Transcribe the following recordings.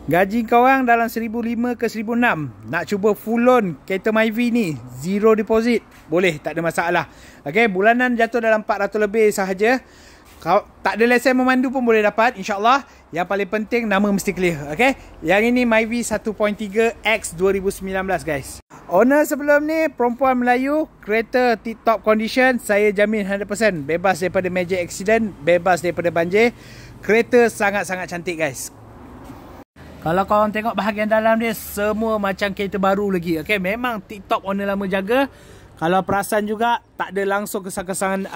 Gaji korang dalam 1,500 ke 1,600. Nak cuba full loan kereta Myvi ni, zero deposit, boleh, tak ada masalah. Okay, bulanan jatuh dalam 400 lebih sahaja. Kau tak ada lesen memandu pun boleh dapat, insyaAllah. Yang paling penting, nama mesti clear. Okay, yang ini Myvi 1.3 X 2019 guys. Owner sebelum ni perempuan Melayu, kereta tip-top condition, saya jamin 100%. Bebas daripada major accident, bebas daripada banjir. Kereta sangat-sangat cantik guys. Kalau korang tengok bahagian dalam dia, semua macam kereta baru lagi. Okay, memang tip-top owner lama jaga. Kalau perasan juga, tak ada langsung kesan-kesan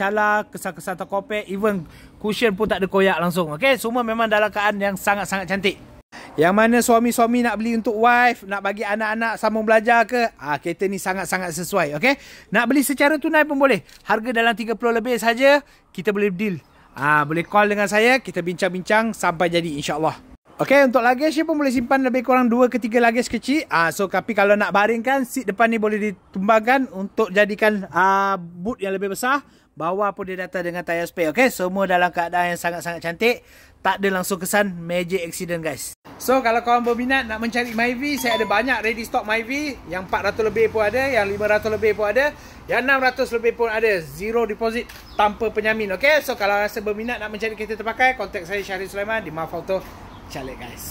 cala, kesan-kesan terkopek. Even cushion pun tak ada koyak langsung. Okay, semua memang dalam keadaan yang sangat-sangat cantik. Yang mana suami-suami nak beli untuk wife, nak bagi anak-anak sambung belajar ke, kereta ni sangat-sangat sesuai. Okay, nak beli secara tunai pun boleh. Harga dalam 30 lebih saja, kita boleh deal. Boleh call dengan saya, kita bincang-bincang sampai jadi insyaAllah. Okay, untuk luggage pun boleh simpan lebih kurang 2 ke 3 luggage kecil. Tapi kalau nak baringkan, seat depan ni boleh ditumbangkan untuk jadikan boot yang lebih besar. Bawah pun dia datang dengan tayar spare. Okay, semua dalam keadaan yang sangat-sangat cantik. Tak ada langsung kesan major accident guys. So, kalau korang berminat nak mencari Myvi, saya ada banyak ready stock Myvi. Yang 400 lebih pun ada, yang 500 lebih pun ada, yang 600 lebih pun ada. Zero deposit tanpa penyamin. Okay, so kalau rasa berminat nak mencari kereta terpakai, kontak saya Syahrir Sulaiman di Maf Auto Calik guys.